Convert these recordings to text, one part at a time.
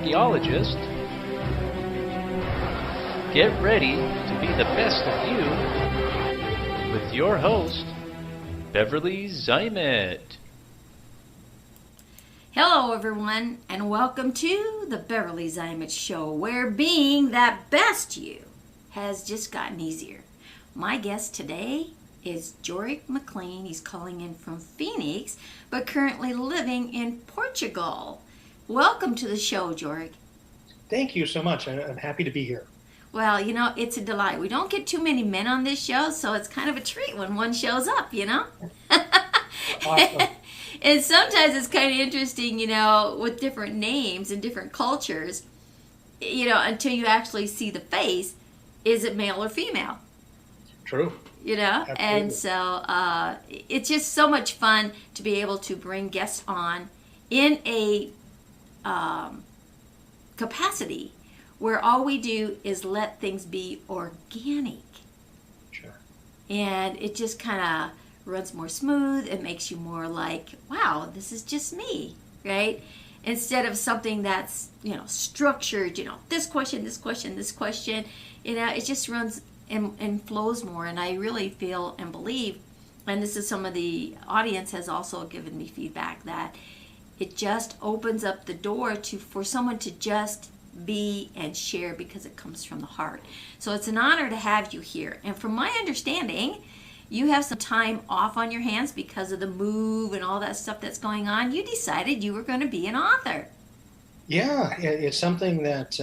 archaeologist. Get ready to be the best of you with your host, Beverly Zimet. Hello, everyone, and welcome to the Beverly Zimet Show, where being that best you has just gotten easier. My guest today is Joric McClaine. He's calling in from Phoenix, but currently living in Portugal. Welcome to the show, Joric. Thank you so much. I'm happy to be here. Well, it's a delight. We don't get too many men on this show, so it's kind of a treat when one shows up, Awesome. And sometimes it's kind of interesting, with different names and different cultures, until you actually see the face, is it male or female? True. And Absolutely. so it's just so much fun to be able to bring guests on in a capacity where all we do is let things be organic. Sure. And it just kind of runs more smooth. It makes you more like, wow, this is just me, right? Instead of something that's, structured, this question, this question, this question, it just runs and flows more. And I really feel and believe, and this is some of the audience has also given me feedback, that it just opens up the door for someone to just be and share because it comes from the heart. So it's an honor to have you here. And from my understanding, you have some time off on your hands because of the move and all that stuff that's going on. You decided you were going to be an author. Yeah, it's something that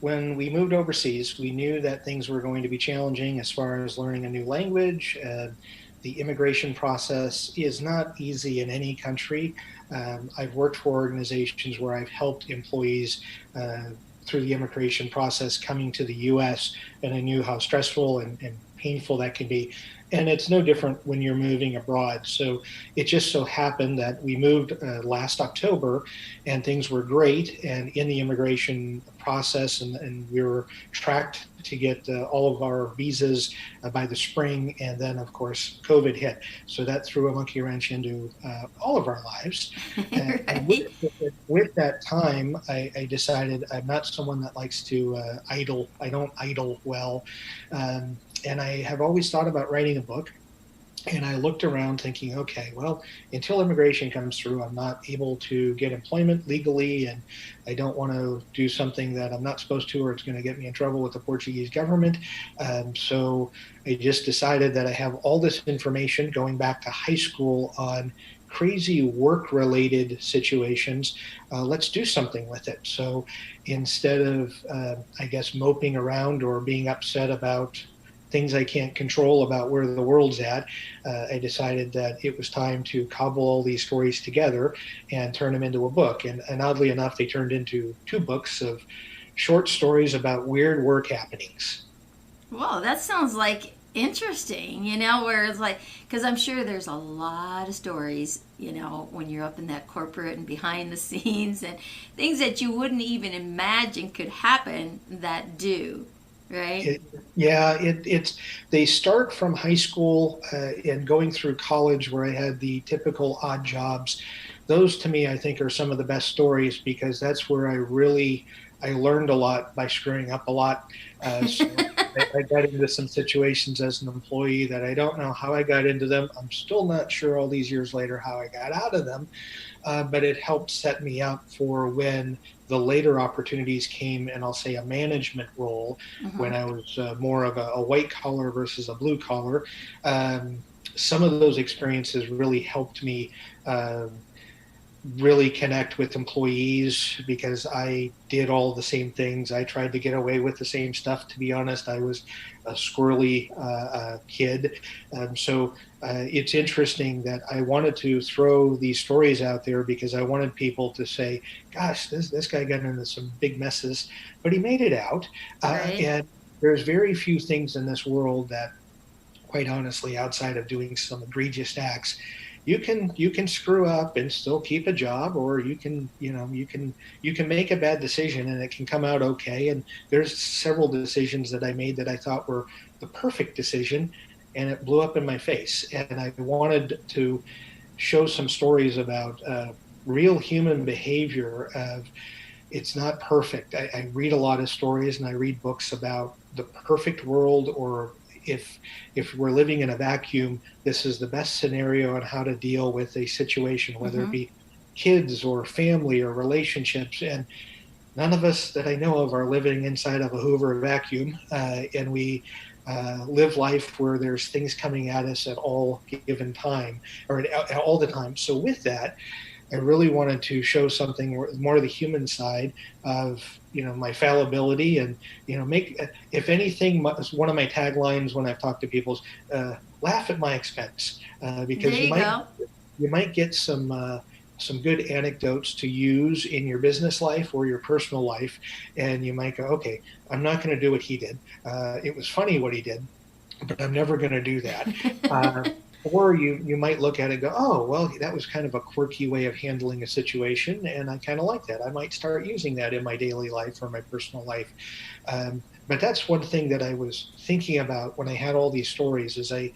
when we moved overseas, we knew that things were going to be challenging as far as learning a new language. The immigration process is not easy in any country. I've worked for organizations where I've helped employees through the immigration process coming to the U.S., and I knew how stressful and painful that can be. And it's no different when you're moving abroad. So it just so happened that we moved last October and things were great. And in the immigration process, and we were tracked to get all of our visas by the spring. And then, of course, COVID hit. So that threw a monkey wrench into all of our lives. Right. And with that time, I decided I'm not someone that likes to idle. I don't idle well. And I have always thought about writing a book. And I looked around thinking, okay, well, until immigration comes through, I'm not able to get employment legally, and I don't want to do something that I'm not supposed to, or it's going to get me in trouble with the Portuguese government. So I just decided that I have all this information going back to high school on crazy work-related situations. Let's do something with it. So instead of, moping around or being upset about things I can't control about where the world's at, I decided that it was time to cobble all these stories together and turn them into a book. And oddly enough, they turned into 2 books of short stories about weird work happenings. Whoa, that sounds like interesting, where it's like, because I'm sure there's a lot of stories, when you're up in that corporate and behind the scenes and things that you wouldn't even imagine could happen that do. Right. It's they start from high school and going through college, where I had the typical odd jobs. Those to me, I think, are some of the best stories, because that's where I learned a lot by screwing up a lot. So I got into some situations as an employee that I don't know how I got into them. I'm still not sure all these years later how I got out of them, but it helped set me up for when the later opportunities came, and I'll say a management role, when I was more of a white collar versus a blue collar. Some of those experiences really helped me really connect with employees, because I did all the same things. I tried to get away with the same stuff. To be honest, I was a squirrely kid. So it's interesting that I wanted to throw these stories out there, because I wanted people to say, gosh, this guy got into some big messes, but he made it out. Right. And there's very few things in this world that, quite honestly, outside of doing some egregious acts, you can screw up and still keep a job, or you can make a bad decision and it can come out okay. And there's several decisions that I made that I thought were the perfect decision, and it blew up in my face. And I wanted to show some stories about real human behavior of it's not perfect. I read a lot of stories and I read books about the perfect world, or if we're living in a vacuum, this is the best scenario on how to deal with a situation, whether it Mm-hmm. be kids or family or relationships. And none of us that I know of are living inside of a Hoover vacuum, and we live life where there's things coming at us at all given time, or at all the time. So with that, I really wanted to show something more of the human side of, my fallibility, and make, if anything, one of my taglines when I've talked to people is, laugh at my expense, There because you go. you might get some good anecdotes to use in your business life or your personal life, and you might go, okay, I'm not going to do what he did. It was funny what he did, but I'm never going to do that. Uh, or you might look at it and go, oh, well, that was kind of a quirky way of handling a situation, and I kind of like that. I might start using that in my daily life or my personal life. But that's one thing that I was thinking about when I had all these stories, is I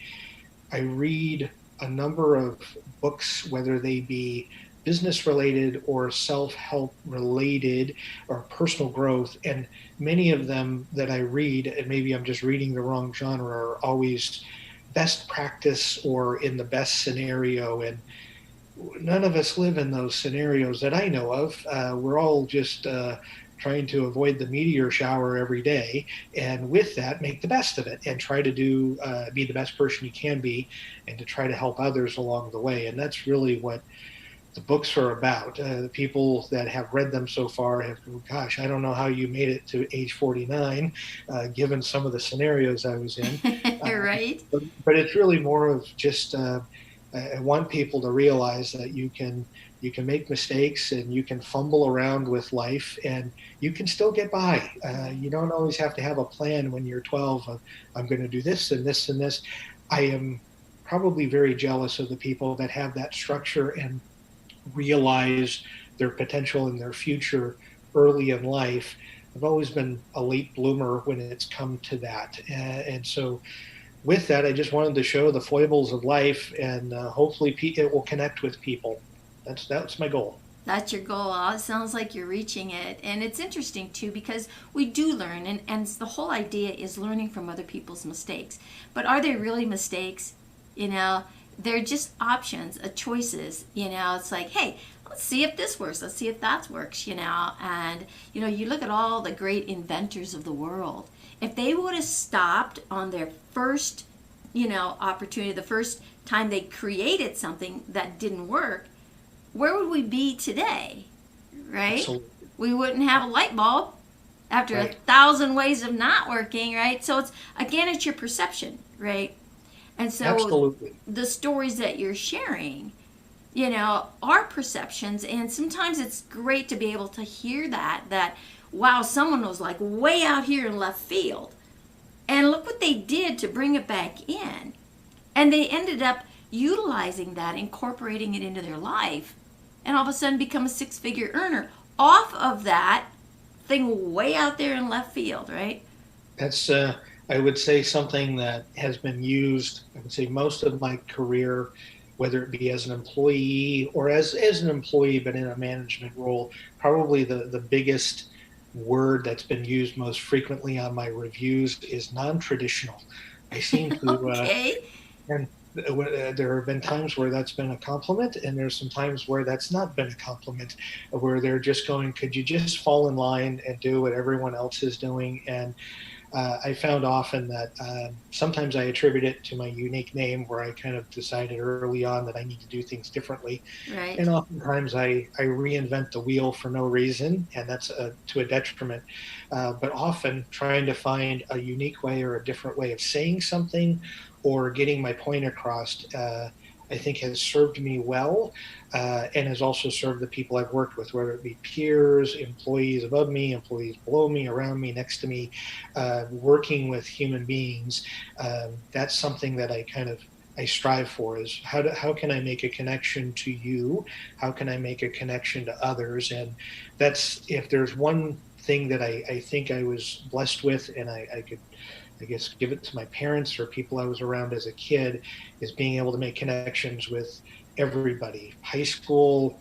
read a number of books, whether they be business related or self-help related or personal growth. And many of them that I read, and maybe I'm just reading the wrong genre, are always best practice or in the best scenario. And none of us live in those scenarios that I know of. We're all just trying to avoid the meteor shower every day, and with that, make the best of it and try to be the best person you can be, and to try to help others along the way. And that's really what the books are about. The people that have read them so far have, gosh, I don't know how you made it to age 49, given some of the scenarios I was in. Right? But it's really more of just, I want people to realize that you can make mistakes and you can fumble around with life, and you can still get by. You don't always have to have a plan when you're 12 of, I'm going to do this and this and this. I am probably very jealous of the people that have that structure and realize their potential and their future early in life. I've always been a late bloomer when it's come to that. And so with that, I just wanted to show the foibles of life, and hopefully it will connect with people. That's my goal. That's your goal. It sounds like you're reaching it. And it's interesting too, because we do learn, and the whole idea is learning from other people's mistakes. But are they really mistakes? You know, they're just options, choices. You know, it's like, hey, let's see if this works. Let's see if that works, And, you look at all the great inventors of the world. If they would have stopped on their first, opportunity, the first time they created something that didn't work, where would we be today? Right? Absolutely. We wouldn't have a light bulb after Right. 1,000 ways of not working, right? So it's your perception, right? And so Absolutely. the stories that you're sharing, are perceptions, and sometimes it's great to be able to hear that wow, someone was like way out here in left field, and look what they did to bring it back in, and they ended up utilizing that, incorporating it into their life, and all of a sudden become a six-figure earner off of that thing way out there in left field, right? That's, I would say, something that has been used, I would say, most of my career, whether it be as an employee or as an employee, but in a management role. Probably the biggest word that's been used most frequently on my reviews is non-traditional. I seem to, Okay. and there have been times where that's been a compliment, and there's some times where that's not been a compliment, where they're just going, could you just fall in line and do what everyone else is doing? And I found often that sometimes I attribute it to my unique name, where I kind of decided early on that I need to do things differently. Right. And oftentimes I reinvent the wheel for no reason, and that's to a detriment. But often trying to find a unique way or a different way of saying something or getting my point across, I think has served me well, and has also served the people I've worked with, whether it be peers, employees above me, employees below me, around me, next to me, working with human beings. That's something that I strive for, is how can I make a connection to you? How can I make a connection to others? And that's, if there's one thing that I think I was blessed with, and I could, I guess, give it to my parents or people I was around as a kid, is being able to make connections with everybody. High school,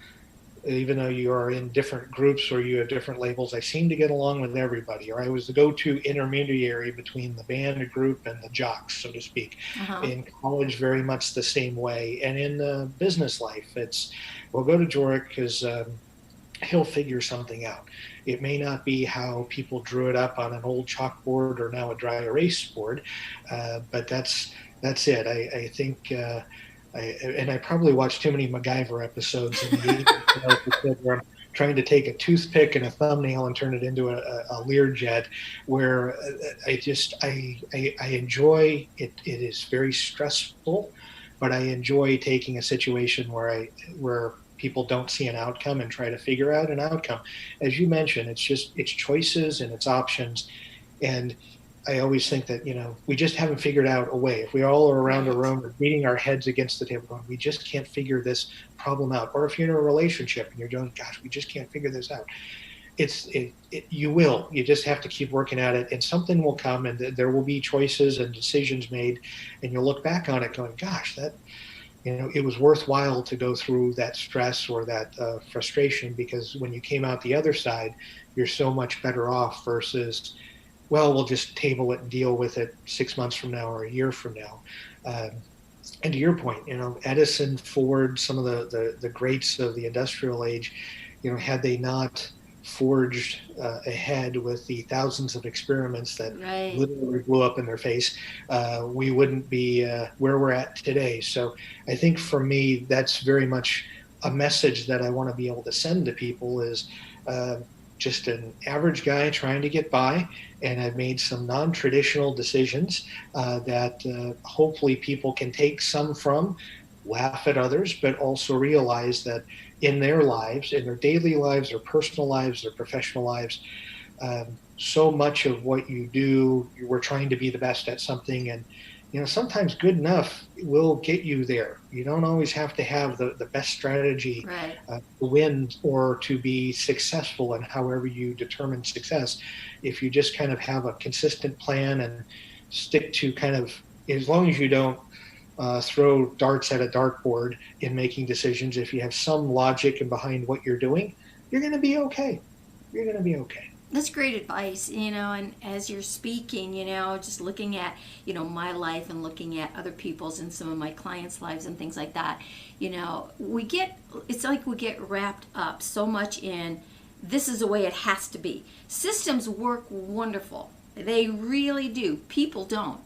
even though you are in different groups or you have different labels, I seem to get along with everybody, or I was the go-to intermediary between the band group and the jocks, so to speak. Uh-huh. In college, very much the same way. And in business life, it's, we'll go to Joric because he'll figure something out. It may not be how people drew it up on an old chalkboard or now a dry erase board, but that's it. I think and I probably watched too many MacGyver episodes in the 80s where I'm trying to take a toothpick and a thumbnail and turn it into a Learjet, where I enjoy it. It is very stressful, but I enjoy taking a situation where people don't see an outcome and try to figure out an outcome. As you mentioned, it's choices and it's options. And I always think that, we just haven't figured out a way. If we all are around a room beating our heads against the table going, we just can't figure this problem out. Or if you're in a relationship and you're doing, gosh, we just can't figure this out. You just have to keep working at it, and something will come, and there will be choices and decisions made, and you'll look back on it going, gosh, that, it was worthwhile to go through that stress or that frustration, because when you came out the other side, you're so much better off versus, well, we'll just table it and deal with it 6 months from now or a year from now. And to your point, Edison, Ford, some of the greats of the industrial age, had they not forged ahead with the thousands of experiments that literally blew up in their face, we wouldn't be where we're at today. So I think for me, that's very much a message that I want to be able to send to people is just an average guy trying to get by, and I've made some non-traditional decisions that hopefully people can take some from, laugh at others, but also realize that in their lives, in their daily lives, their personal lives, their professional lives, so much of what you do, we're trying to be the best at something, and sometimes good enough will get you there. You don't always have to have the best strategy to win or to be successful in however you determine success. If you just kind of have a consistent plan and stick to kind of, as long as you don't throw darts at a dartboard in making decisions, if you have some logic and behind what you're doing, you're going to be okay. You're going to be okay. That's great advice, and as you're speaking, just looking at, my life and looking at other people's and some of my clients' lives and things like that, it's like we get wrapped up so much in this is the way it has to be. Systems work wonderful. They really do. People don't.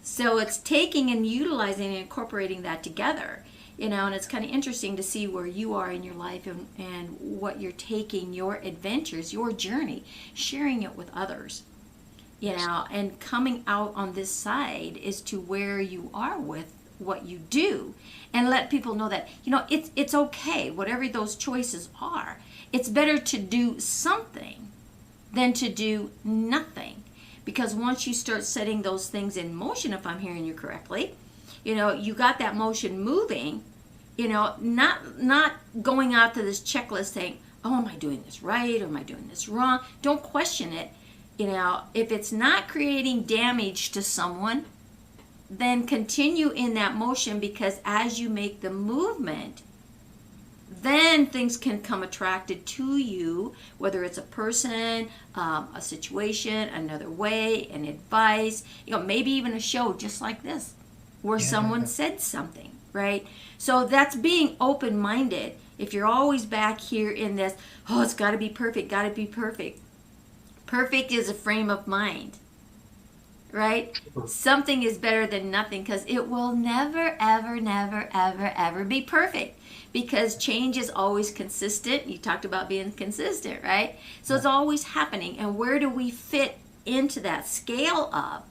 So it's taking and utilizing and incorporating that together. And it's kind of interesting to see where you are in your life and what you're taking, your adventures, your journey, sharing it with others, and coming out on this side as to where you are with what you do, and let people know that, it's okay, whatever those choices are. It's better to do something than to do nothing, because once you start setting those things in motion, if I'm hearing you correctly, you got that motion moving, not going out to this checklist saying, oh, am I doing this right or am I doing this wrong? Don't question it. If it's not creating damage to someone, then continue in that motion, because as you make the movement, then things can come attracted to you, whether it's a person, a situation, another way, an advice, maybe even a show just like this, where someone said something, right? So that's being open-minded. If you're always back here in this, oh, it's got to be perfect, got to be perfect. Perfect is a frame of mind, right? Something is better than nothing, because it will never, ever, never, ever, ever be perfect, because change is always consistent. You talked about being consistent, right? So it's always happening. And where do we fit into that scale of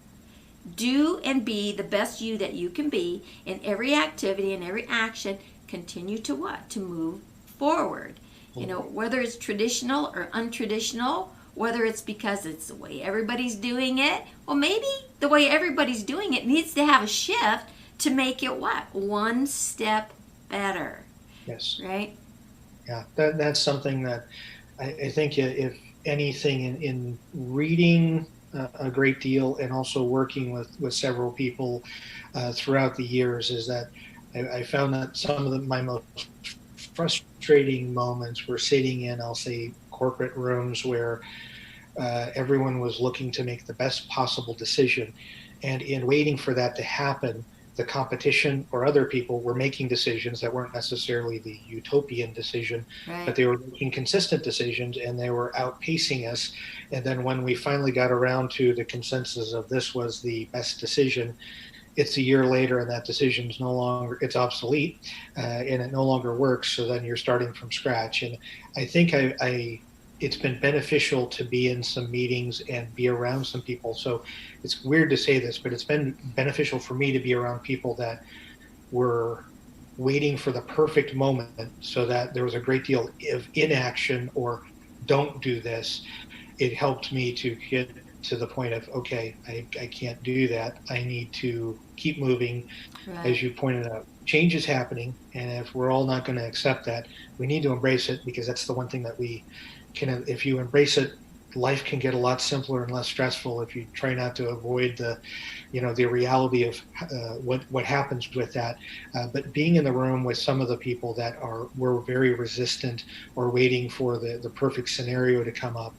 do and be the best you that you can be in every activity and every action? Continue to what? To move forward. Whether it's traditional or untraditional, whether it's because it's the way everybody's doing it, well, maybe the way everybody's doing it needs to have a shift to make it what? One step better. Yes. Right? Yeah, that's something that I think if anything in reading a great deal and also working with several people throughout the years is that I found that some of my most frustrating moments were sitting in, I'll say, corporate rooms where everyone was looking to make the best possible decision. And in waiting for that to happen, the competition or other people were making decisions that weren't necessarily the utopian decision, but Right. they were making consistent decisions and they were outpacing us. And then when we finally got around to the consensus of this was the best decision, it's a year later and that decision is no longer, it's obsolete, and it no longer works. So then you're starting from scratch. And I think it's been beneficial to be in some meetings and be around some people. So it's weird to say this, but it's been beneficial for me to be around people that were waiting for the perfect moment, so that there was a great deal of inaction or don't do this. It helped me to get to the point of, okay, I can't do that. I need to keep moving. As Right. you pointed out, change is happening. And if we're all not going to accept that, we need to embrace it, because that's the one thing that we can, if you embrace it, life can get a lot simpler and less stressful if you try not to avoid the reality of what happens with that. But being in the room with some of the people that were very resistant or waiting for the perfect scenario to come up,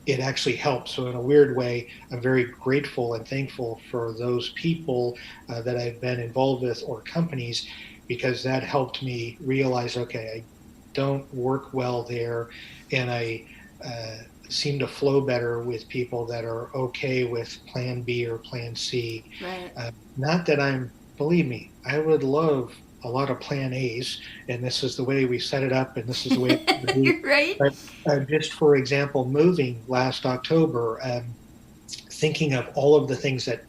it actually helps. So in a weird way, I'm very grateful and thankful for those people that I've been involved with, or companies, because that helped me realize, okay, I don't work well there, and I uh, seem to flow better with people that are okay with plan B or plan C. Right. Not that believe me, I would love a lot of plan A's, and this is the way we set it up, and this is the way it's going to be. Right. But just for example, moving last October, thinking of all of the things that,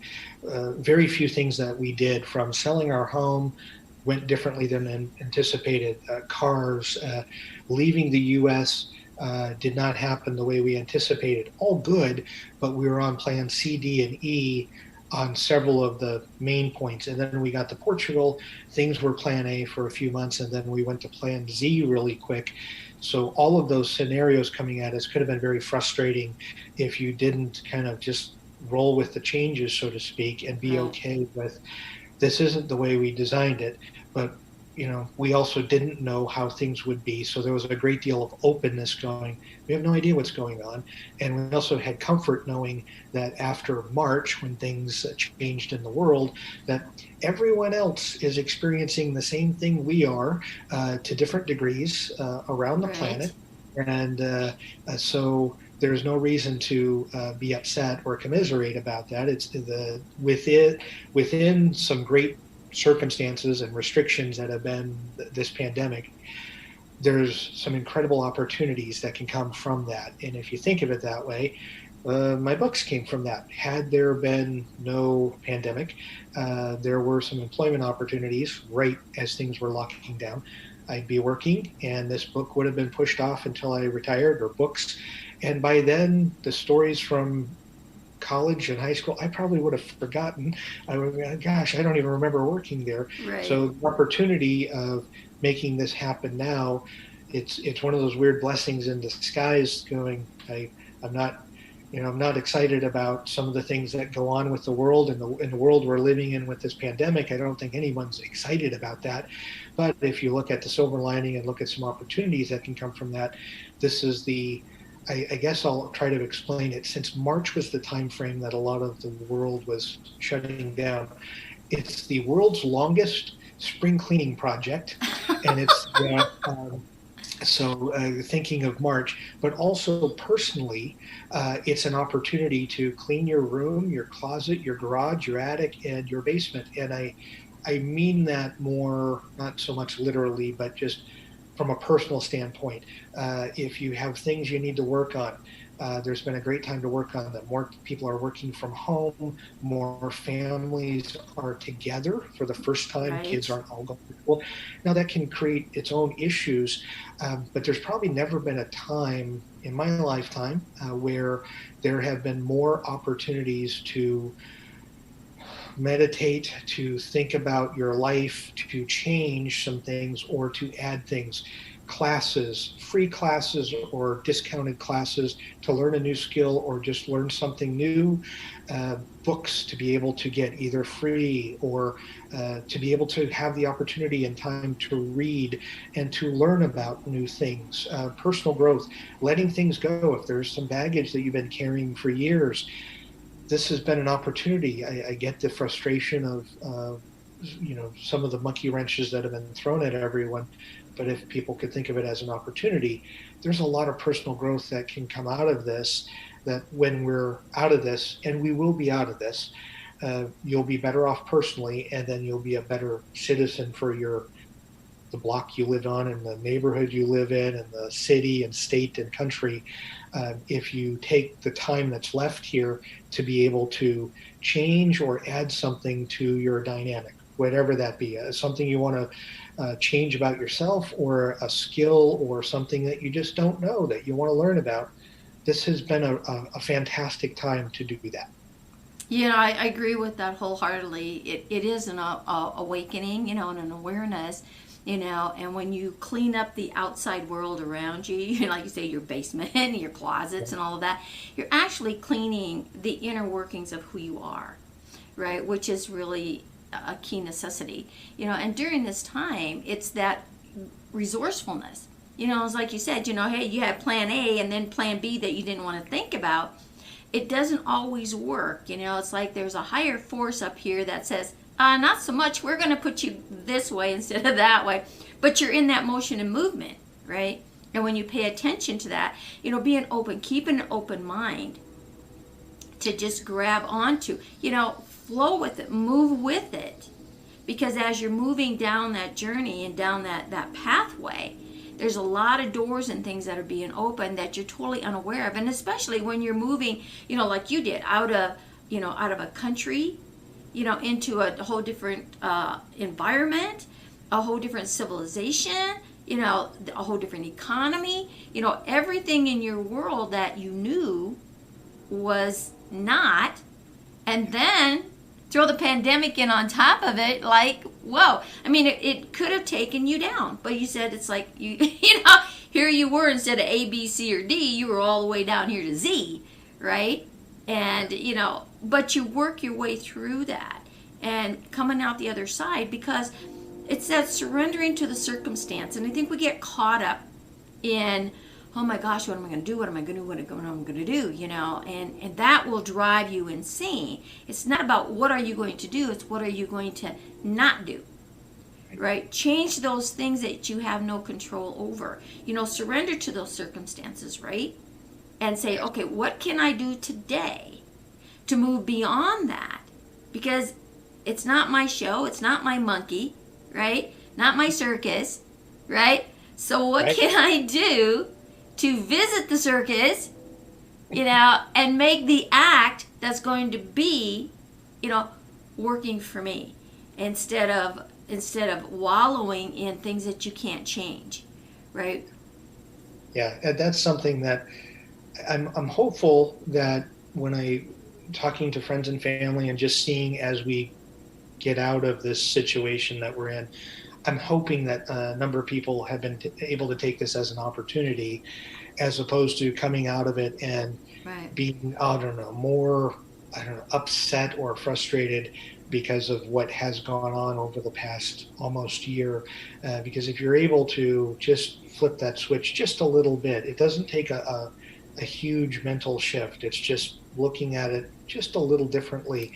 very few things that we did, from selling our home went differently than anticipated. Cars, leaving the U.S. Did not happen the way we anticipated. All good, but we were on plan C, D, and E on several of the main points. And then we got to Portugal. Things were plan A for a few months, and then we went to plan Z really quick. So all of those scenarios coming at us could have been very frustrating if you didn't kind of just roll with the changes, so to speak, and be Right. okay with, this isn't the way we designed it, but we also didn't know how things would be. So there was a great deal of openness going. We have no idea what's going on. And we also had comfort knowing that after March, when things changed in the world, that everyone else is experiencing the same thing we are, to different degrees, around the Right. planet. And so there's no reason to be upset or commiserate about that. It's within some great circumstances and restrictions that have been this pandemic. There's some incredible opportunities that can come from that. And if you think of it that way, my books came from that. Had there been no pandemic, there were some employment opportunities right as things were locking down. I'd be working, and this book would have been pushed off until I retired, or books. And by then, the stories from college and high school, I probably would have forgotten. Gosh, I don't even remember working there. Right. So the opportunity of making this happen now, it's one of those weird blessings in disguise. I'm not, I'm not excited about some of the things that go on with the world, and the world we're living in with this pandemic. I don't think anyone's excited about that. But if you look at the silver lining and look at some opportunities that can come from that, this is I guess I'll try to explain it. Since March was the time frame that a lot of the world was shutting down, it's the world's longest spring cleaning project, and it's thinking of March, but also personally, it's an opportunity to clean your room, your closet, your garage, your attic, and your basement. And I mean that more, not so much literally, but just from a personal standpoint. If you have things you need to work on, there's been a great time to work on them. More people are working from home. More families are together for the first time. Kids Right. aren't all going to school. Now that can create its own issues, but there's probably never been a time in my lifetime where there have been more opportunities to meditate, to think about your life, to change some things, or to add things. classes, free classes or discounted classes to learn a new skill or just learn something new, books to be able to get either free or to be able to have the opportunity and time to read and to learn about new things, personal growth, letting things go. If there's some baggage that you've been carrying for years, this has been an opportunity. I get the frustration of some of the monkey wrenches that have been thrown at everyone, but if people could think of it as an opportunity, there's a lot of personal growth that can come out of this, that when we're out of this, and we will be out of this, you'll be better off personally, and then you'll be a better citizen for the block you live on and the neighborhood you live in and the city and state and country, if you take the time that's left here to be able to change or add something to your dynamic, whatever that be, something you want to change about yourself, or a skill or something that you just don't know that you want to learn about. This has been a fantastic time to do that. Yeah, I agree with that wholeheartedly. It is an awakening, and an awareness, and when you clean up the outside world around you, like you say, your basement and your closets and all of that, you're actually cleaning the inner workings of who you are, right? Which is really a key necessity, and during this time, it's that resourcefulness. It's like you said, hey, you had plan A and then plan B that you didn't want to think about. It doesn't always work. It's like there's a higher force up here that says, not so much, we're going to put you this way instead of that way. But you're in that motion and movement, right? And when you pay attention to that, being open, keeping an open mind to just grab onto, flow with it, move with it. Because as you're moving down that journey and down that pathway, there's a lot of doors and things that are being opened that you're totally unaware of. And especially when you're moving, like you did, out of a country, into a whole different environment, a whole different civilization, a whole different economy, everything in your world that you knew was not. And then throw the pandemic in on top of it, like, whoa. I mean, it could have taken you down, but you said it's like, here you were, instead of A, B, C, or D, you were all the way down here to Z, right? And, but you work your way through that and coming out the other side, because it's that surrendering to the circumstance. And I think we get caught up in, oh my gosh, what am I going to do? What am I going to do? What am I going to do? And that will drive you insane. It's not about what are you going to do. It's what are you going to not do, right? Change those things that you have no control over. Surrender to those circumstances, right? And say, okay, what can I do today to move beyond that? Because it's not my show. It's not my monkey, right? Not my circus, right? So what can I do to visit the circus, and make the act that's going to be, working for me, instead of wallowing in things that you can't change, right? Yeah, that's something that I'm hopeful that when I talking to friends and family and just seeing as we get out of this situation that we're in, I'm hoping that a number of people have been able to take this as an opportunity, as opposed to coming out of it and being, more, upset or frustrated because of what has gone on over the past almost year. Because if you're able to just flip that switch just a little bit, it doesn't take a huge mental shift. It's just looking at it just a little differently.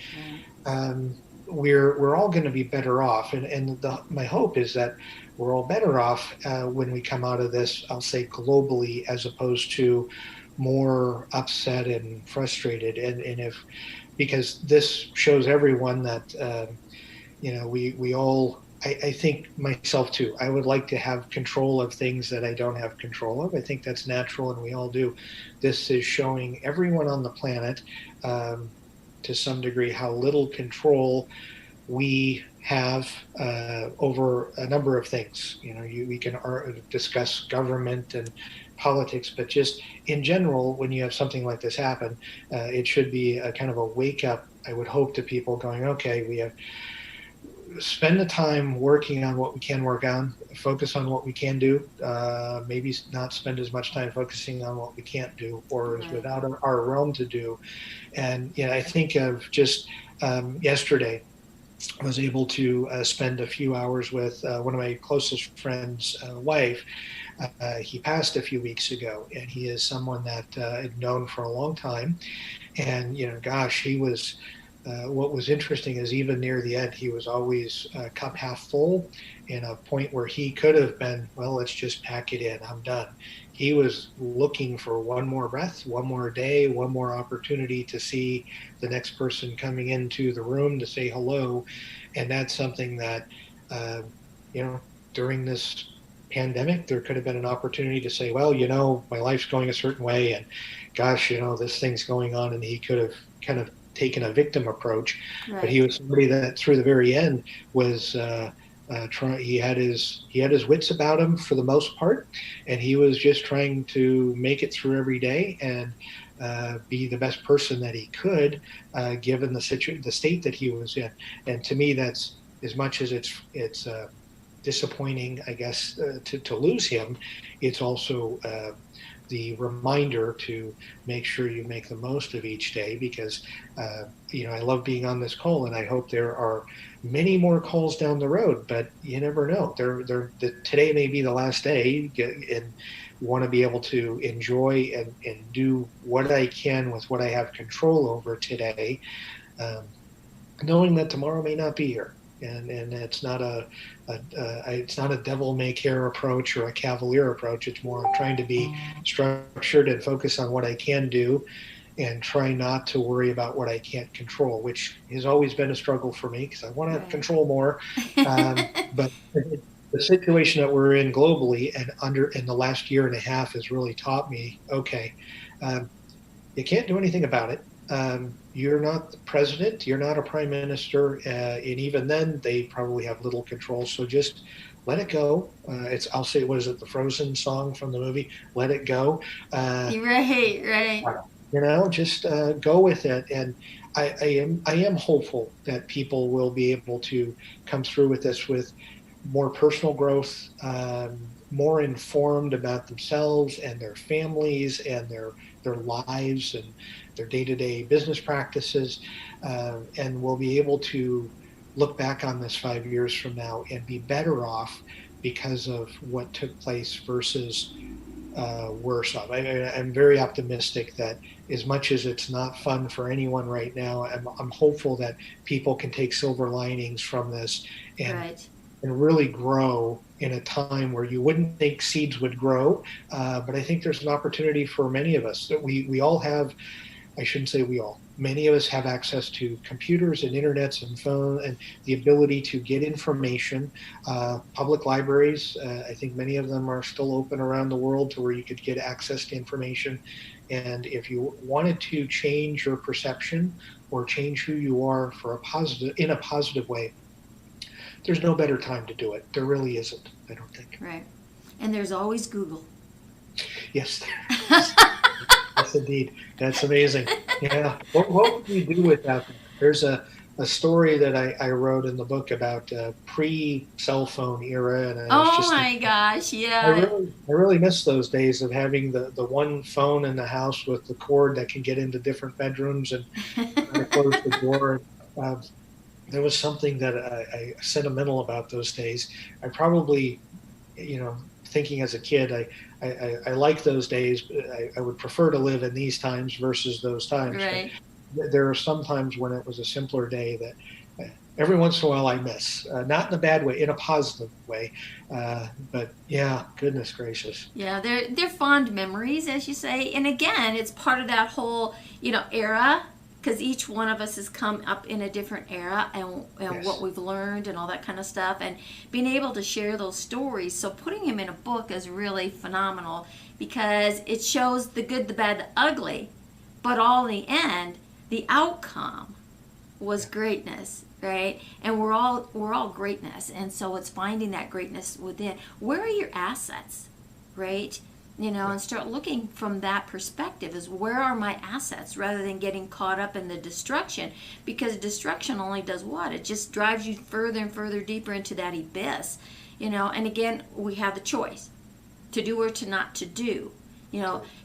We're all going to be better off, and my hope is that we're all better off when we come out of this, I'll say globally, as opposed to more upset and frustrated. And because this shows everyone that we all, I think myself too, I would like to have control of things that I don't have control of. I think that's natural, and we all do. This is showing everyone on the planet to some degree how little control we have over a number of things. We can discuss government and politics, but just in general, when you have something like this happen, it should be a kind of a wake up, I would hope, to people going, okay, we have spend the time working on what we can work on, focus on what we can do, maybe not spend as much time focusing on what we can't do or is Right. without our realm to do. And I think of just yesterday, I was able to spend a few hours with one of my closest friends' wife. He passed a few weeks ago, and he is someone that I've known for a long time. And gosh, he was. What was interesting is even near the end, he was always cup half full, in a point where he could have been, well, let's just pack it in. I'm done. He was looking for one more breath, one more day, one more opportunity to see the next person coming into the room to say hello, and that's something that, uh, you know, during this pandemic, there could have been an opportunity to say, well, my life's going a certain way, and gosh, this thing's going on, and he could have kind of taken a victim approach, but he Right. was somebody that through the very end was trying. He had his wits about him for the most part, and he was just trying to make it through every day and be the best person that he could, given the state that he was in. And to me, that's, as much as it's disappointing, I guess, to lose him. It's also the reminder to make sure you make the most of each day, because I love being on this call, and I hope there are many more calls down the road. But you never know. Today may be the last day, and want to be able to enjoy and do what I can with what I have control over today, um, knowing that tomorrow may not be here. And it's not it's not a devil may care approach or a cavalier approach. It's more trying to be structured and focus on what I can do, and try not to worry about what I can't control, which has always been a struggle for me because I want to Right. control more. But the situation that we're in globally and in the last year and a half has really taught me, okay, um, you can't do anything about it. You're not the president. You're not a prime minister, and even then, they probably have little control. So just let it go. I'll say, what is it? The Frozen song from the movie, "Let It Go." Uh, Right. Right. just go with it. And I am hopeful that people will be able to come through with this with more personal growth, more informed about themselves and their families and their lives and their day-to-day business practices, and we'll be able to look back on this 5 years from now and be better off because of what took place versus worse off. I'm very optimistic that, as much as it's not fun for anyone right now, I'm hopeful that people can take silver linings from this and Right. really grow in a time where you wouldn't think seeds would grow. But I think there's an opportunity for many of us that we all have. I shouldn't say we all. Many of us have access to computers and internets and phone and the ability to get information. Public libraries, I think many of them are still open around the world to where you could get access to information. And if you wanted to change your perception or change who you are in a positive way, there's no better time to do it. There really isn't, I don't think. Right. And there's always Google. Yes, yes, indeed. That's amazing. Yeah. What would we do without that? There's a story that I wrote in the book about pre-cell phone era, and I was Oh just my thinking, gosh, I yeah. really, I really miss those days of having the one phone in the house with the cord that can get into different bedrooms and kind of close the door. Uh, there was something that I sentimental about those days. I probably, thinking as a kid, I like those days. But I would prefer to live in these times versus those times. But Right. there are some times when it was a simpler day that every once in a while I miss. Not in a bad way, in a positive way. But yeah, goodness gracious. Yeah, they're fond memories, as you say. And again, it's part of that whole, era, because each one of us has come up in a different era, and what Yes. we've learned and all that kind of stuff, and being able to share those stories. So putting them in a book is really phenomenal, because it shows the good, the bad, the ugly, but all in the end, the outcome was greatness, right? And we're all greatness, and so it's finding that greatness within. Where are your assets, right? and start looking from that perspective, is where are my assets, rather than getting caught up in the destruction, because destruction only does what? It just drives you further and further deeper into that abyss, and again, we have the choice to do or to not to do.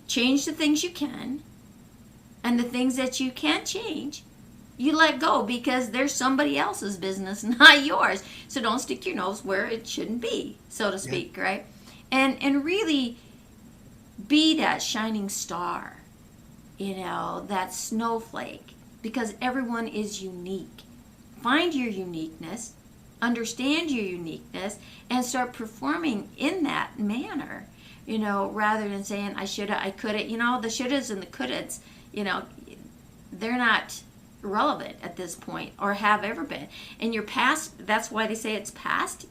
Change the things you can, and the things that you can't change, you let go, because there's somebody else's business, not yours. So don't stick your nose where it shouldn't be, so to speak, right? And really be that shining star, that snowflake, because everyone is unique. Find your uniqueness, understand your uniqueness, and start performing in that manner, rather than saying, I shoulda, I coulda. The shouldas and the couldas, they're not relevant at this point, or have ever been. And your past, that's why they say it's past,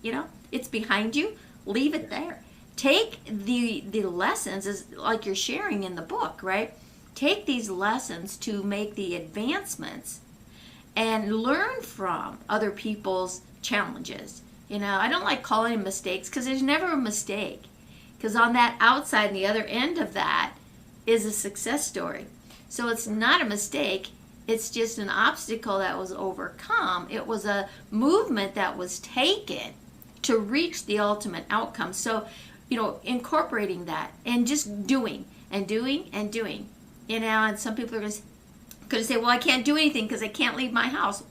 it's behind you. Leave it there. Take the lessons, as like you're sharing in the book, right? Take these lessons to make the advancements and learn from other people's challenges. I don't like calling them mistakes, because there's never a mistake. Because on that outside and the other end of that is a success story. So it's not a mistake. It's just an obstacle that was overcome. It was a movement that was taken to reach the ultimate outcome. So, incorporating that and just doing and doing and doing. And some people are going to say, well, I can't do anything because I can't leave my house.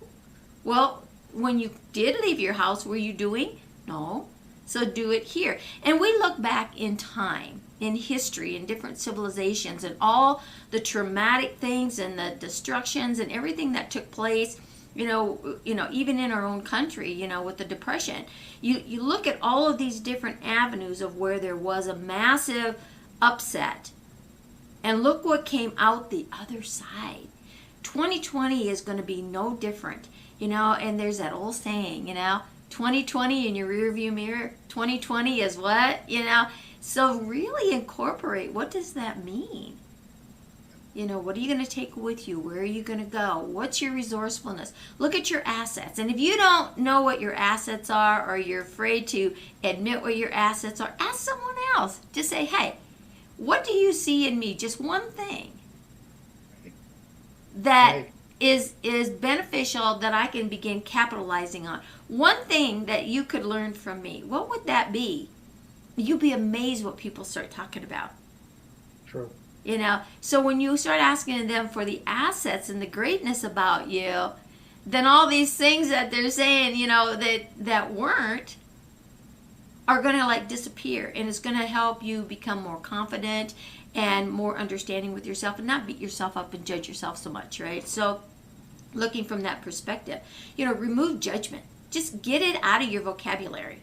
Well, when you did leave your house, were you doing? No. So do it here. And we look back in time, in history, in different civilizations, and all the traumatic things and the destructions and everything that took place, even in our own country, with the Depression. You look at all of these different avenues of where there was a massive upset, and look what came out the other side. 2020 is going to be no different, and there's that old saying, 2020 in your rearview mirror. 2020 is what? So really incorporate, what does that mean? What are you going to take with you? Where are you going to go? What's your resourcefulness? Look at your assets. And if you don't know what your assets are, or you're afraid to admit what your assets are, ask someone else. Just say, hey, what do you see in me? Just one thing that is beneficial that I can begin capitalizing on. One thing that you could learn from me. What would that be? You'll be amazed what people start talking about. True. So when you start asking them for the assets and the greatness about you, then all these things that they're saying, that weren't, are going to disappear, and it's going to help you become more confident and more understanding with yourself, and not beat yourself up and judge yourself so much, right? So looking from that perspective, remove judgment. Just get it out of your vocabulary.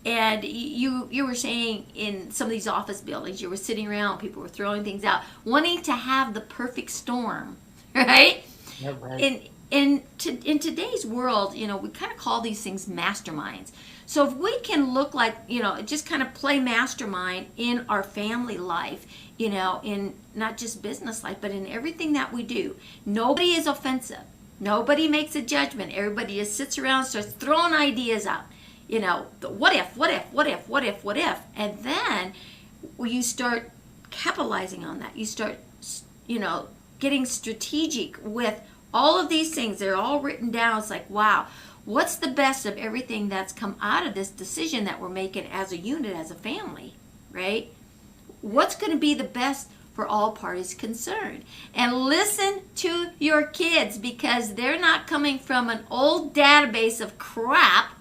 And you were saying in some of these office buildings, you were sitting around, people were throwing things out, wanting to have the perfect storm, right? Yeah, right. In today's world, we kind of call these things masterminds. So if we can look like, just kind of play mastermind in our family life, in not just business life, but in everything that we do. Nobody is offensive. Nobody makes a judgment. Everybody just sits around and starts throwing ideas out. The what if. And then you start capitalizing on that. You start, getting strategic with all of these things. They're all written down. It's like, wow, what's the best of everything that's come out of this decision that we're making as a unit, as a family, right? What's going to be the best for all parties concerned? And listen to your kids, because they're not coming from an old database of crap,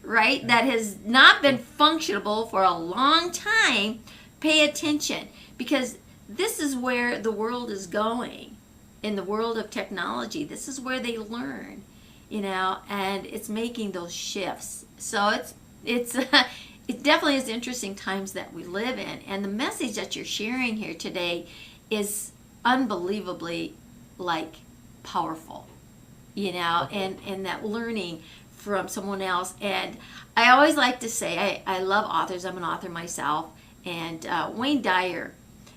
right, that has not been functionable for a long time. Pay attention, because this is where the world is going. In the world of technology, this is where they learn, and it's making those shifts. So it's it definitely is interesting times that we live in, and the message that you're sharing here today is unbelievably powerful, and that learning from someone else. And I always like to say, I love authors. I'm an author myself, and Wayne Dyer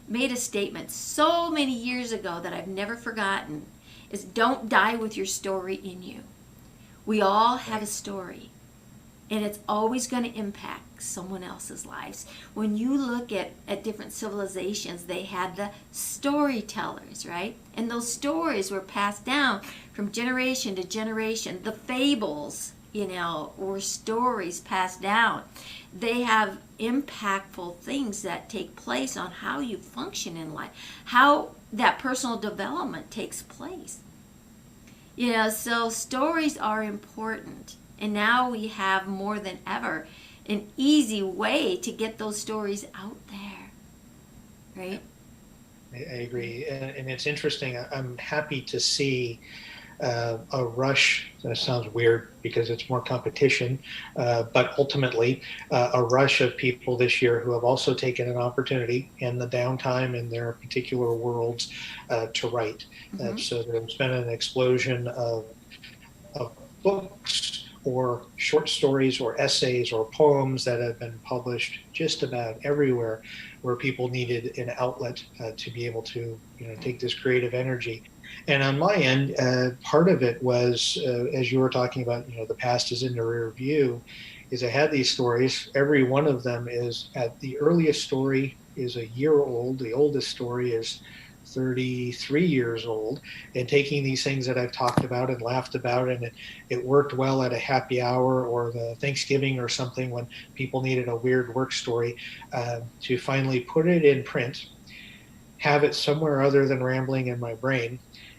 made a statement so many years ago that I've never forgotten, is don't die with your story in you. We all have a story. and it's always going to impact someone else's lives. When you look at different civilizations, they had the storytellers, right? And those stories were passed down from generation to generation. The fables, or stories passed down. They have impactful things that take place on how you function in life, how that personal development takes place. So stories are important. And now we have more than ever an easy way to get those stories out there, right? I agree. And it's interesting. I'm happy to see a rush. That sounds weird because it's more competition, but ultimately a rush of people this year who have also taken an opportunity in the downtime in their particular worlds to write. So there's been an explosion of books or short stories or essays or poems that have been published just about everywhere, where people needed an outlet to be able to take this creative energy. And on my end, part of it was, as you were talking about, the past is in the rear view, is I had these stories. Every one of them is, at the earliest story is a year old. The oldest story is 33 years old, and taking these things that I've talked about and laughed about, and it worked well at a happy hour or the Thanksgiving or something when people needed a weird work story, to finally put it in print, have it somewhere other than rambling in my brain,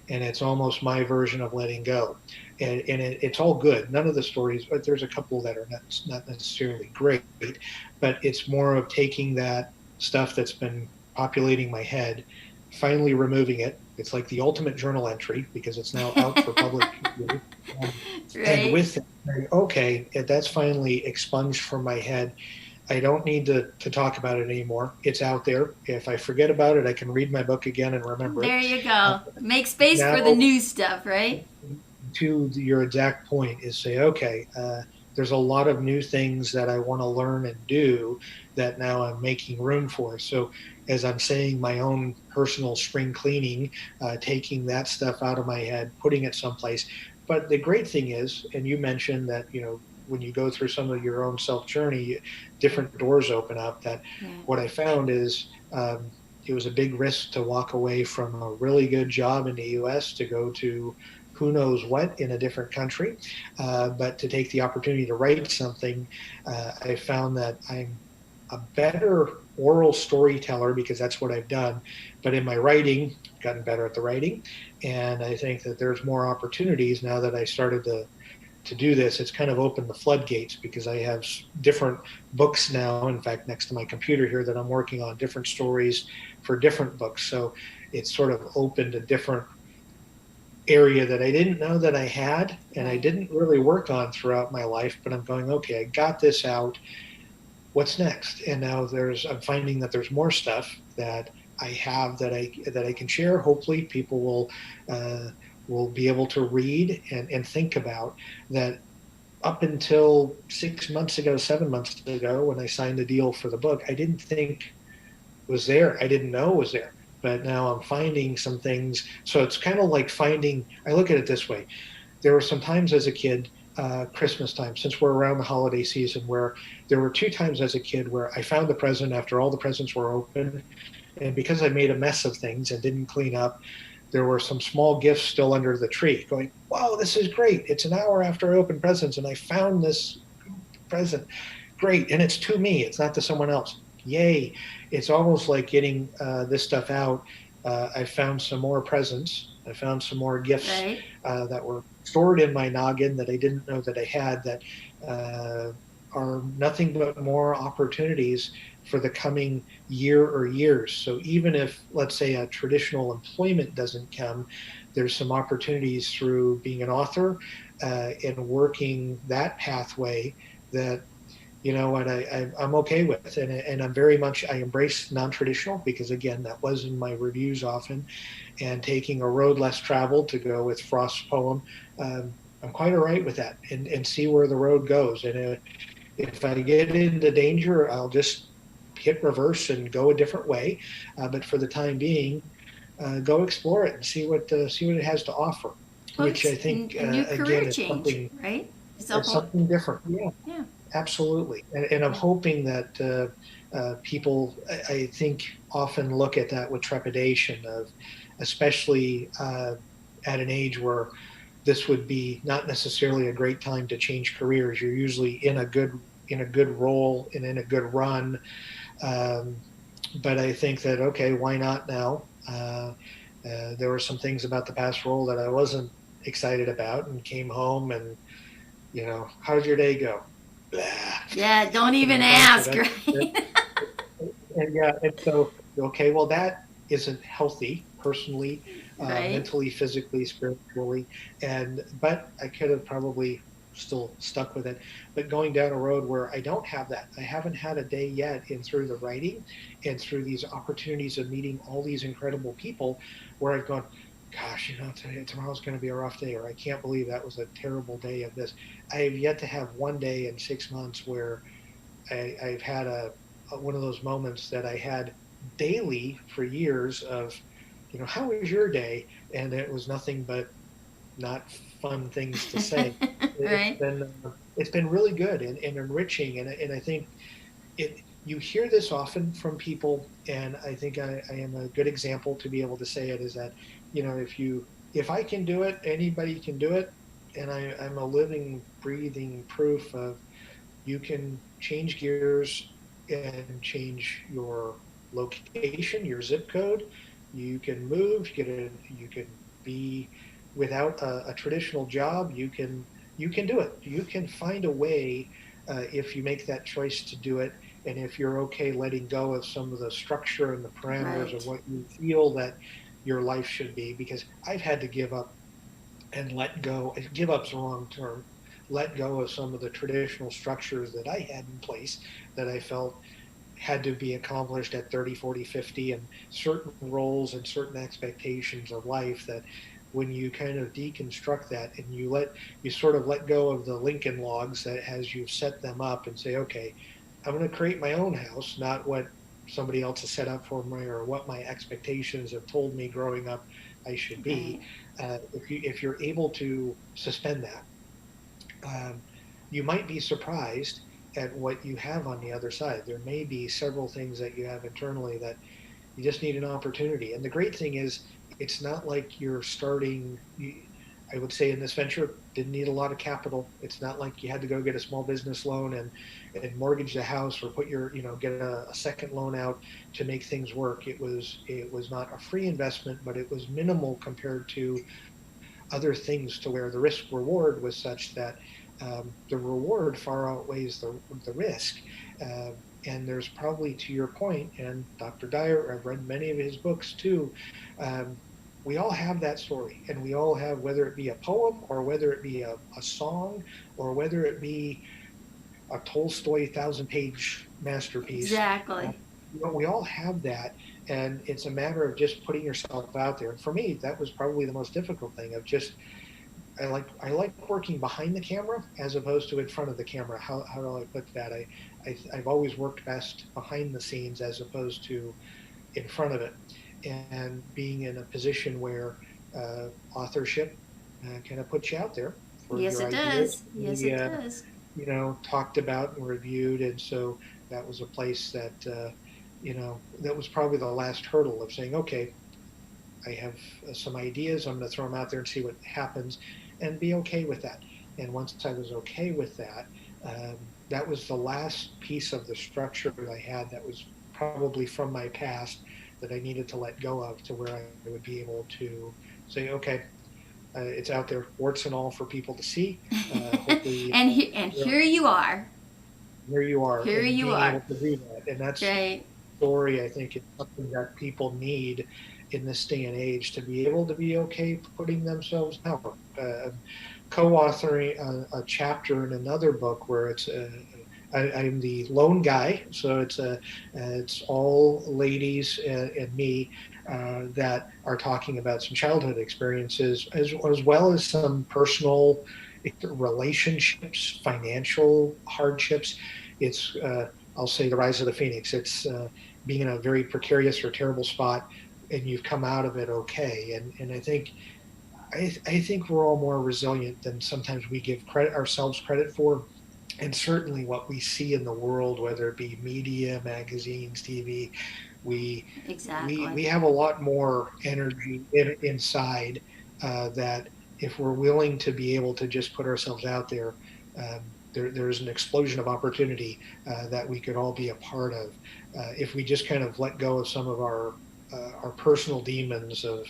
and it's almost my version of letting go. And it's all good. None of the stories, but there's a couple that are not necessarily great, but it's more of taking that stuff that's been populating my head, finally removing it. It's like the ultimate journal entry because it's now out for public review. Right. And with it, okay, that's finally expunged from my head. I don't need to talk about it anymore. It's out there. If I forget about it, I can read my book again and remember There it. you go. Make space for the new stuff, right? To your exact point is say, okay, there's a lot of new things that I want to learn and do that now I'm making room for. So as I'm saying my own personal spring cleaning, taking that stuff out of my head, putting it someplace. But the great thing is, and you mentioned that, when you go through some of your own self journey, different doors open up. That what I found is it was a big risk to walk away from a really good job in the U.S. to go to who knows what in a different country, but to take the opportunity to write something, I found that I'm a better oral storyteller because that's what I've done. But in my writing, I've gotten better at the writing, and I think that there's more opportunities now that I started to do this. It's kind of opened the floodgates because I have different books now, in fact, next to my computer here, that I'm working on different stories for different books. So it's sort of opened a different area that I didn't know that I had, and I didn't really work on throughout my life, but I'm going, okay, I got this out. What's next? And now I'm finding that there's more stuff that I have that I can share. Hopefully people will be able to read and think about that. Up until 6 months ago, 7 months ago, when I signed the deal for the book, I didn't think was there. I didn't know it was there. But now I'm finding some things. So it's kind of like I look at it this way. There were some times as a kid, Christmas time, since we're around the holiday season, where there were 2 times as a kid where I found the present after all the presents were open. And because I made a mess of things and didn't clean up, there were some small gifts still under the tree going, wow, this is great. It's an hour after I opened presents and I found this present. Great. And it's to me. It's not to someone else. Yay. It's almost like getting this stuff out. I found some more presents. I found some more gifts that were stored in my noggin that I didn't know that I had, that are nothing but more opportunities for the coming year or years. So even if, let's say, a traditional employment doesn't come, there's some opportunities through being an author and working that pathway that, what I'm okay with. And I'm very much, I embrace non-traditional because, again, that was in my reviews often. And taking a road less traveled, to go with Frost's poem, I'm quite all right with that, and see where the road goes. And if I get into danger, I'll just hit reverse and go a different way. But for the time being, go explore it and see what it has to offer. Well, which I think a new career again is change, something, right? it's something different. Yeah. Yeah. Absolutely. And I'm hoping that people, I think, often look at that with trepidation of, especially at an age where this would be not necessarily a great time to change careers. You're usually in a good role and in a good run. Um, but I think that, okay, why not now? There were some things about the past role that I wasn't excited about, and came home and, how'd your day go? Blah. Yeah, don't even Okay, ask, that's it. right? And yeah, and so, okay, well, that isn't healthy personally, Right? mentally, physically, spiritually. But I could have probably still stuck with it. But going down a road where I don't have that, I haven't had a day yet, and through the writing and through these opportunities of meeting all these incredible people, where I've gone, gosh, tomorrow's going to be a rough day, or I can't believe that was a terrible day of this. I have yet to have one day in 6 months where I've had one of those moments that I had daily for years of, how was your day? And it was nothing but not fun things to say. It's Right? been it's been really good and enriching, and I think you hear this often from people, and I think I am a good example to be able to say it, is that, if I can do it, anybody can do it. And I'm a living, breathing proof of, you can change gears and change your location, your zip code. You can move. You can be without a traditional job. You can do it. You can find a way, if you make that choice to do it, and if you're okay letting go of some of the structure and the parameters of Right. what you feel that your life should be. Because I've had to give up and let go. Give up's the wrong term. Let go of some of the traditional structures that I had in place that I felt had to be accomplished at 30, 40, 50, and certain roles and certain expectations of life that, when you kind of deconstruct that and you sort of let go of the Lincoln logs that as you've set them up, and say, okay, I'm going to create my own house, not what somebody else has set up for me or what my expectations have told me growing up I should be. Right. If you're able to suspend that, um, you might be surprised at what you have on the other side. There may be several things that you have internally that you just need an opportunity. And the great thing is, it's not like you're starting. I would say in this venture, didn't need a lot of capital. It's not like you had to go get a small business loan and mortgage the house, or get a second loan out to make things work. It was not a free investment, but it was minimal compared to other things, to where the risk reward was such that, the reward far outweighs the risk. Uh, and there's probably, to your point, and Dr. Dyer, I've read many of his books too. Um, we all have that story, and we all have, whether it be a poem, or whether it be a song, or whether it be a Tolstoy 1,000-page masterpiece. Uh, Exactly. we all have that, and it's a matter of just putting yourself out there. And for me, that was probably the most difficult thing, of just, I like working behind the camera as opposed to in front of the camera. How do I put that? I've always worked best behind the scenes as opposed to in front of it, and being in a position where, authorship kind of puts you out there for Yes, your it ideas does. to Yes, be, it does. talked about and reviewed. And so that was a place that, that was probably the last hurdle of saying, okay, I have some ideas. I'm going to throw them out there and see what happens, and be okay with that. And once I was okay with that, that was the last piece of the structure that I had that was probably from my past, that I needed to let go of, to where I would be able to say, okay, it's out there, warts and all, for people to see. Hopefully, And here you are. here you are, Here and you being are. able to do that. And that's Right. story, I think, is something that people need in this day and age, to be able to be okay putting themselves out. Co-authoring a chapter in another book where I'm the lone guy, so it's all ladies and me, that are talking about some childhood experiences, as well as some personal relationships, financial hardships. It's I'll say the rise of the phoenix. It's being in a very precarious or terrible spot, and you've come out of it okay. And I think we're all more resilient than sometimes we give ourselves credit for. and certainly what we see in the world, whether it be media, magazines, TV, we Exactly. we have a lot more energy inside that if we're willing to be able to just put ourselves out there, um, there's an explosion of opportunity that we could all be a part of if we just kind of let go of some of our personal demons of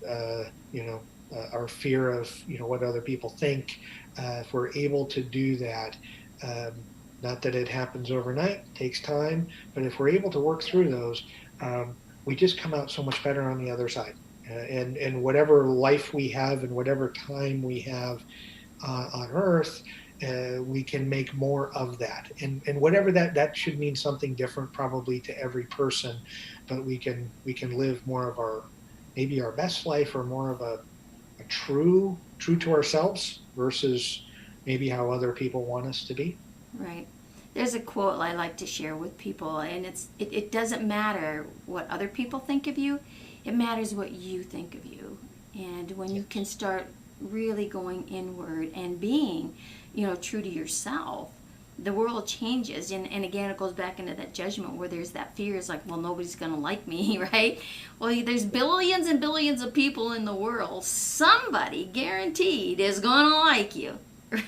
uh, you know our fear of what other people think. If we're able to do that, um, not that it happens overnight, it takes time, but if we're able to work through those, um, we just come out so much better on the other side. And whatever life we have and whatever time we have on Earth, we can make more of that. And whatever that should mean something different probably to every person, but we can live more of our maybe our best life or more of a true to ourselves versus maybe how other people want us to be. Right. There's a quote I like to share with people, and it doesn't matter what other people think of you, it matters what you think of you. And when you can start really going inward and being, true to yourself, the world changes. And again, it goes back into that judgment where there's that fear is like, well, nobody's going to like me, right? Well, there's billions and billions of people in the world. Somebody guaranteed is going to like you,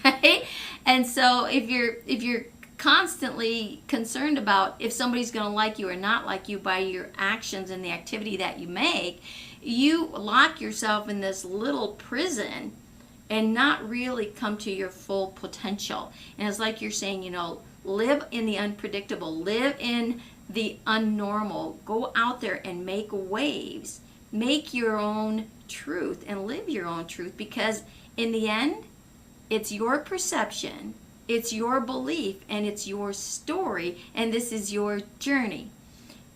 right? And so if you're constantly concerned about if somebody's going to like you or not like you by your actions and the activity that you make, you lock yourself in this little prison and not really come to your full potential. And it's like you're saying, live in the unpredictable, live in the unnormal, go out there and make waves, make your own truth and live your own truth, because in the end, it's your perception, it's your belief, and it's your story, and this is your journey.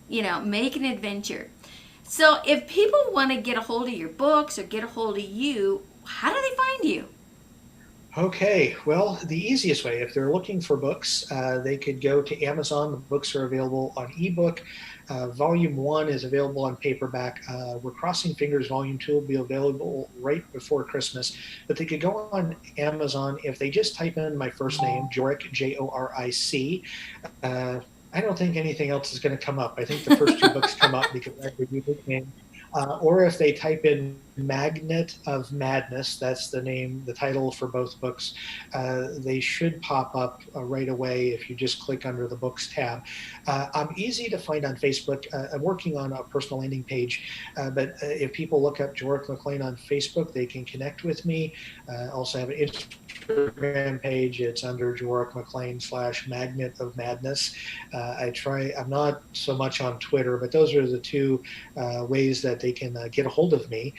Make an adventure. So if people want to get a hold of your books or get a hold of you, how do they find you? Okay, well, the easiest way, if they're looking for books, they could go to Amazon. The books are available on ebook. Volume 1 is available on paperback. We're crossing fingers, Volume 2 will be available right before Christmas. But they could go on Amazon if they just type in my first name, Joric, Joric. I don't think anything else is going to come up. I think the first two books come up because I have a unique name. Or if they type in Magnet of Madness, that's the title for both books, they should pop up right away if you just click under the books tab. I'm easy to find on Facebook. I'm working on a personal landing page, but if people look up Joric McClaine on Facebook, they can connect with me. Also have an Instagram page. It's under Joric McClaine / Magnet of Madness. I'm not so much on Twitter, but those are the two ways that they can get a hold of me,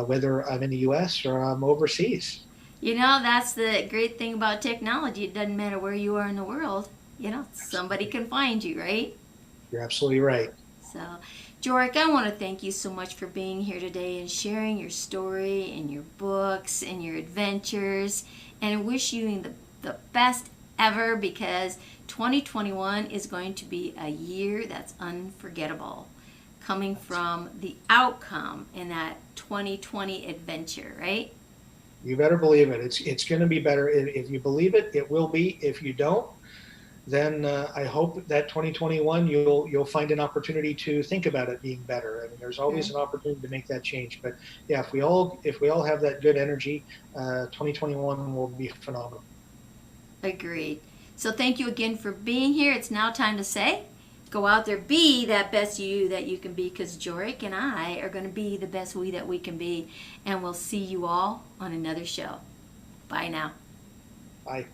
whether I'm in the U.S. or I'm overseas. That's the great thing about technology. It doesn't matter where you are in the world. Somebody can find you, right? You're absolutely right. So, Joric, I want to thank you so much for being here today and sharing your story and your books and your adventures, and wish you the best ever, because 2021 is going to be a year that's unforgettable, coming from the outcome in that 2020 adventure, right? You better believe it. It's going to be better. If you believe it, it will be. If you don't, then I hope that 2021 you'll find an opportunity to think about it being better. I mean, there's always an opportunity to make that change. But yeah, if we all have that good energy, 2021 will be phenomenal. Agreed. So thank you again for being here. It's now time to say, go out there, be that best you that you can be, because Joric and I are going to be the best we that we can be. And we'll see you all on another show. Bye now. Bye.